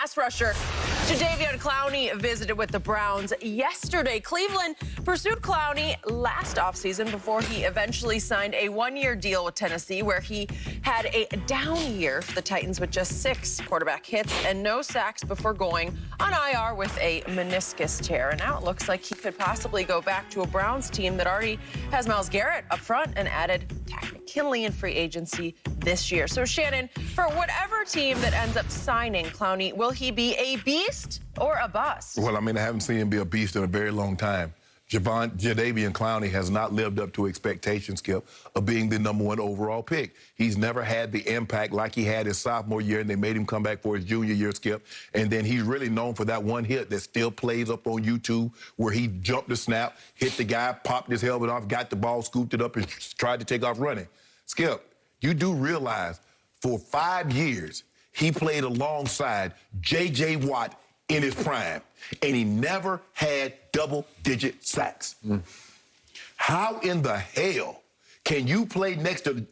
Pass rusher Jadeveon Clowney visited with the Browns yesterday. Cleveland pursued Clowney last offseason before he eventually signed a one-year deal with Tennessee, where he had a down year for the Titans with just 6 quarterback hits and no sacks before going on IR with a meniscus tear. And now it looks like he could possibly go back to a Browns team that already has Myles Garrett up front and added McKinley in free agency this year. So, Shannon, for whatever team that ends up signing Clowney, will he be a beast or a bust? Well, I mean, I haven't seen him be a beast in a very long time. Jadeveon Clowney has not lived up to expectations, Skip, of being the #1 overall pick. He's never had the impact like he had his sophomore year, and they made him come back for his junior year, Skip. And then he's really known for that one hit that still plays up on YouTube, where he jumped the snap, hit the guy, popped his helmet off, got the ball, scooped it up, and tried to take off running. Skip, you do realize for 5 years, he played alongside J.J. Watt in his prime, and he never had double-digit sacks. How in the hell can you play next to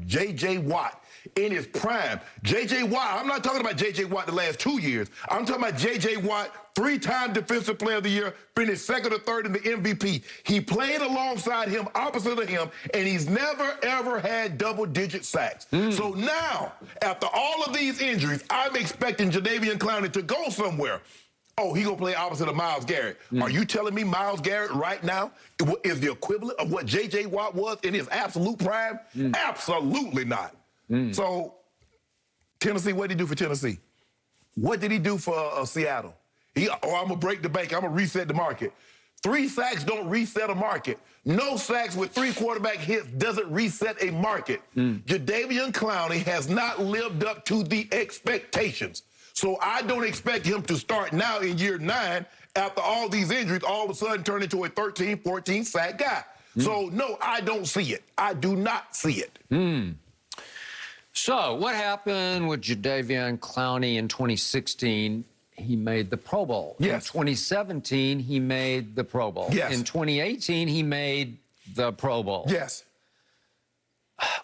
J.J. Watt in his prime? J.J. Watt, I'm not talking about J.J. Watt the last 2 years. I'm talking about J.J. Watt, 3-time Defensive Player of the Year, finished 2nd or 3rd in the MVP. He played alongside him, opposite of him, and he's never, ever had double-digit sacks. So now, after all of these injuries, I'm expecting Jadeveon Clowney to go somewhere. Oh, he gonna play opposite of Myles Garrett. Are you telling me Myles Garrett right now is the equivalent of what J.J. Watt was in his absolute prime? Absolutely not. So, Tennessee, what did he do for Tennessee? What did he do for Seattle? I'm gonna break the bank. I'm gonna reset the market. 3 sacks don't reset a market. No sacks with 3 quarterback hits doesn't reset a market. Jadeveon Clowney has not lived up to the expectations. So I don't expect him to start now in year 9 after all these injuries, all of a sudden turn into a 13, 14 sack guy. So, no, I don't see it. I do not see it. So what happened with Jadeveon Clowney in 2016? He made the Pro Bowl. Yes. In 2017, he made the Pro Bowl. Yes. In 2018, he made the Pro Bowl. Yes.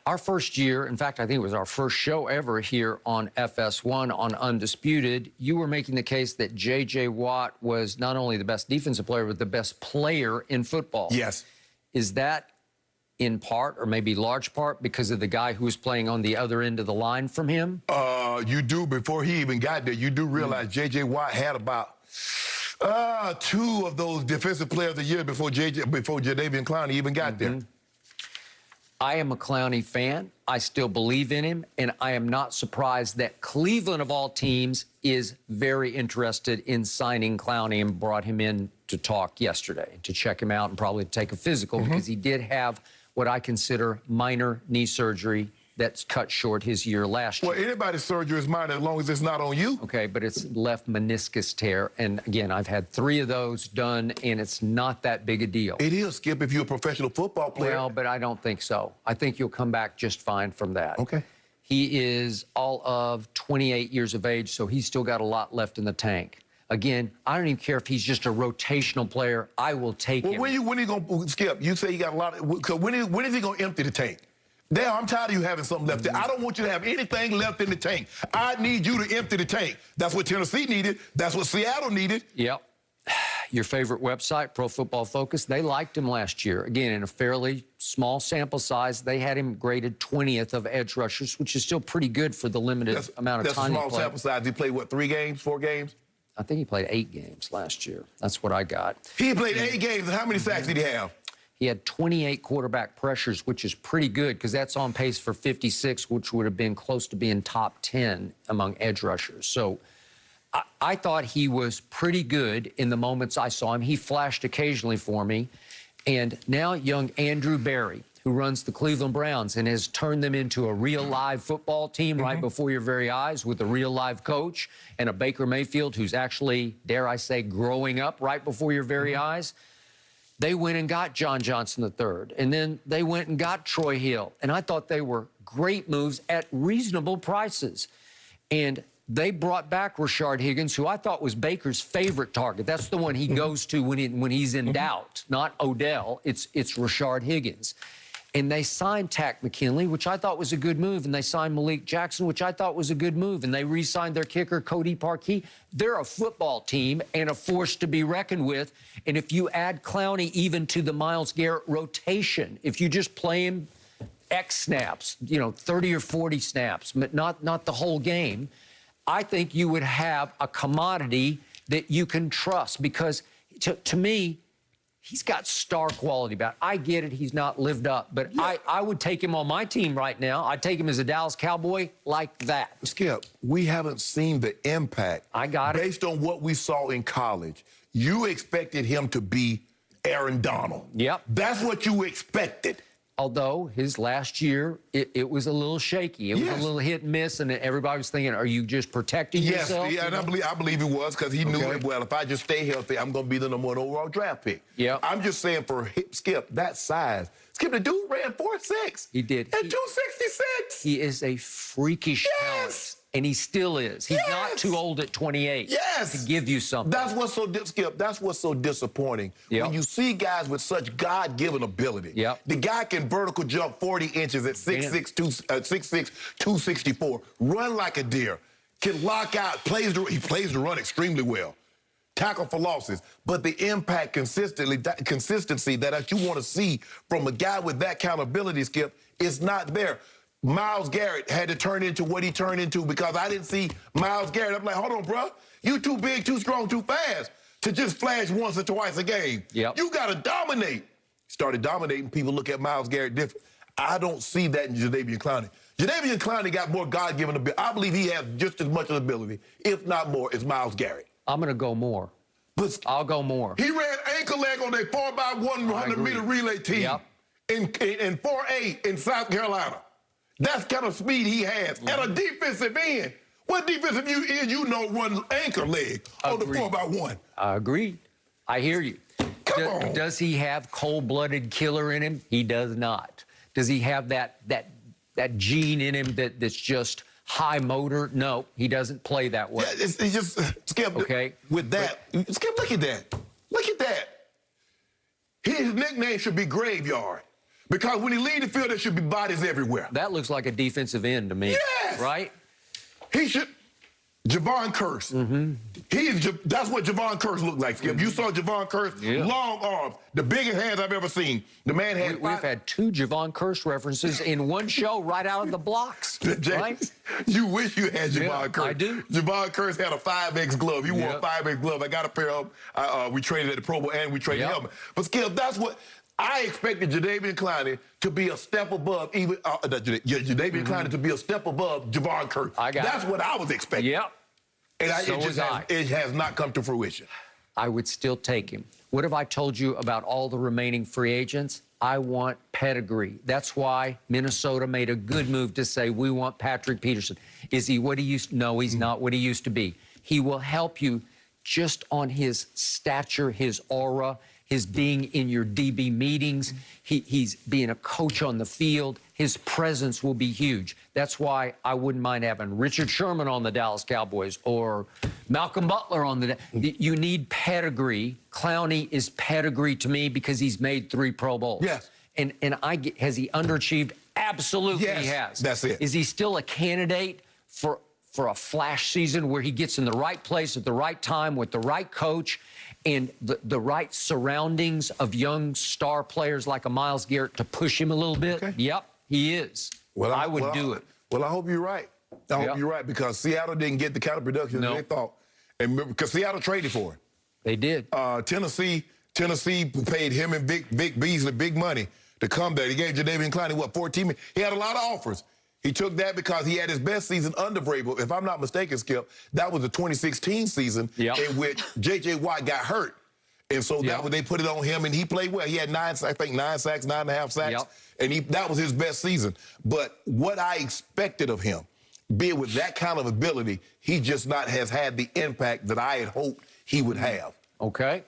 Our first year, in fact, I think it was our first show ever here on FS1 on Undisputed, you were making the case that J.J. Watt was not only the best defensive player, but the best player in football. Yes. Is that in part, or maybe large part, because of the guy who was playing on the other end of the line from him? You do, before he even got there, you do realize J.J. Watt had about 2 of those Defensive Player of the Year before Jadeveon Clowney even got there. I am a Clowney fan. I still believe in him, and I am not surprised that Cleveland, of all teams, is very interested in signing Clowney and brought him in to talk yesterday, to check him out and probably take a physical, because he did have what I consider minor knee surgery that's cut short his year last year. Well, anybody's surgery is minor as long as it's not on you. Okay, but it's left meniscus tear. And again, I've had 3 of those done, and it's not that big a deal. It is, Skip, if you're a professional football player. Well, but I don't think so. I think you'll come back just fine from that. Okay. He is all of 28 years of age, so he's still got a lot left in the tank. Again, I don't even care if he's just a rotational player. I will take him. When are you going to, Skip, you say you got a lot of, because when is he going to empty the tank? Damn, I'm tired of you having something left there. I don't want you to have anything left in the tank. I need you to empty the tank. That's what Tennessee needed. That's what Seattle needed. Yep. Your favorite website, Pro Football Focus, they liked him last year. Again, in a fairly small sample size, they had him graded 20th of edge rushers, which is still pretty good for the limited amount of time he played. That's a small sample size. He played, what, 3 games, 4 games? I think he played 8 games last year. That's what I got. He played 8 games, and how many sacks did he have? He had 28 quarterback pressures, which is pretty good, because that's on pace for 56, which would have been close to being top 10 among edge rushers. So I thought he was pretty good in the moments I saw him. He flashed occasionally for me. And now young Andrew Berry, who runs the Cleveland Browns and has turned them into a real live football team right before your very eyes, with a real live coach and a Baker Mayfield who's actually, dare I say, growing up right before your very eyes. They went and got John Johnson III, and then they went and got Troy Hill. And I thought they were great moves at reasonable prices. And they brought back Rashard Higgins, who I thought was Baker's favorite target. That's the one he goes to when he's in doubt, not Odell. It's Rashard Higgins. And they signed Tack McKinley, which I thought was a good move. And they signed Malik Jackson, which I thought was a good move. And they re-signed their kicker, Cody Parkey. They're a football team and a force to be reckoned with. And if you add Clowney even to the Myles Garrett rotation, if you just play him X snaps, 30 or 40 snaps, but not the whole game, I think you would have a commodity that you can trust. Because to me, he's got star quality about it. I get it, he's not lived up, but yeah. I would take him on my team right now. I'd take him as a Dallas Cowboy like that. Skip, we haven't seen the impact. I got it. Based on what we saw in college, you expected him to be Aaron Donald. Yep. That's what you expected. Although his last year, it was a little shaky. It was a little hit and miss, and everybody was thinking, are you just protecting yourself? Yes, and I believe he was, because he knew it well. If I just stay healthy, I'm going to be the #1 overall draft pick. Yeah. I'm just saying for Skip, that size. Skip, the dude ran 4.6. He did. At 266. He is a freakish talent. And he still is. He's not too old at 28 to give you something. That's what's so, Skip, that's what's so disappointing. When you see guys with such God-given ability. The guy can vertical jump 40 inches at 6'6", 264, run like a deer, can lock out, he plays the run extremely well, tackle for losses. But the impact consistency that you want to see from a guy with that kind of ability, Skip, is not there. Myles Garrett had to turn into what he turned into because I didn't see Myles Garrett. I'm like, hold on, bro. You too big, too strong, too fast to just flash once or twice a game. You got to dominate. Started dominating. People look at Myles Garrett different. I don't see that in Jadeveon Clowney. Jadeveon Clowney got more God-given ability. I believe he has just as much ability, if not more, as Myles Garrett. I'm going to go more. I'll go more. He ran ankle leg on a 4x1 100-meter relay team in 4A in South Carolina. That's kind of speed he has. At a defensive end, what defensive end run anchor leg on the 4x1? I agree. I hear you. Come on. Does he have cold-blooded killer in him? He does not. Does he have that gene in him that's just high motor? No, he doesn't play that way. Yeah, it's just, Skip, with that, Skip, look at that. Look at that. His nickname should be Graveyard. Because when he leaves the field, there should be bodies everywhere. That looks like a defensive end to me. Yes! Right? He should. Javon Curse. That's what Javon Curse looked like, Skip. You saw Javon Curse, long arms, the biggest hands I've ever seen. The man had We've had 2 Javon Curse references in one show right out of the blocks. Right? You wish you had Javon Curse. I do. Javon Curse had a 5X glove. He wore a 5X glove. I got a pair of them. We traded at the Pro Bowl and we traded helmet. But, Skip, that's what... I expected Jadeveon Clowney to be a step above Jadeveon Clowney to be a step above Javon Curse. That's what I was expecting. And it has not come to fruition. I would still take him. What have I told you about all the remaining free agents? I want pedigree. That's why Minnesota made a good move to say, we want Patrick Peterson. Is he what he used to? No, he's not what he used to be. He will help you just on his stature, his aura, his being in your DB meetings, he's being a coach on the field. His presence will be huge. That's why I wouldn't mind having Richard Sherman on the Dallas Cowboys or Malcolm Butler on the... You need pedigree. Clowney is pedigree to me because he's made 3 Pro Bowls. Yes. And has he underachieved? Absolutely he has. That's it. Is he still a candidate for a flash season where he gets in the right place at the right time with the right coach and the right surroundings of young star players like a Myles Garrett to push him a little bit? Yep, he is. Well, I would do it. Well, I hope you're right. I hope you're right because Seattle didn't get the kind of production that they thought. And because Seattle traded for him. They did. Tennessee paid him and Vic Beasley big money to come there. He gave Jadeveon Clowney, 14 million? He had a lot of offers. He took that because he had his best season under Vrabel. If I'm not mistaken, Skip, that was the 2016 season in which J.J. Watt got hurt. And so that was, they put it on him, and he played well. He had 9 sacks, 9.5 sacks, and that was his best season. But what I expected of him, being with that kind of ability, he just has had the impact that I had hoped he would have. Okay.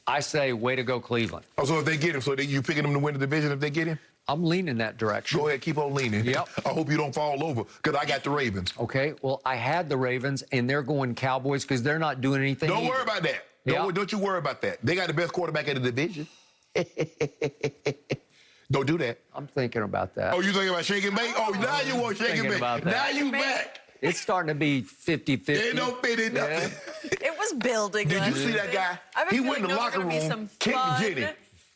I say, way to go, Cleveland. Oh, so if they get him, you picking him to win the division if they get him? I'm leaning that direction. Go ahead, keep on leaning. Yep. I hope you don't fall over, because I got the Ravens. Okay, well, I had the Ravens, and they're going Cowboys because they're not doing anything Don't worry about that. Don't you worry about that. They got the best quarterback in the division. Don't do that. I'm thinking about that. Oh, you thinking about shake and bake? Oh, now you want shake and Thinking bake. about that. Now you back. It's starting to be 50-50. Ain't no fitting nothing. It was building. Did you see that guy? I have a He feeling went in the those are locker gonna be room, some kicked fun Jenny.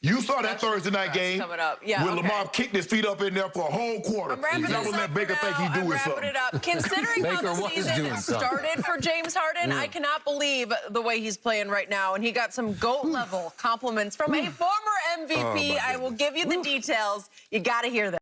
You saw that Thursday night game coming up. Yeah, when okay. Lamar kicked his feet up in there for a whole quarter. I'm wrapping That this would let up Baker for think now. he I'm doing wrapping something. it up. Considering how Baker the was season doing something. started for James Harden, I cannot believe the way he's playing right now. And he got some GOAT-level compliments from a former MVP. I will give you the details. You got to hear that.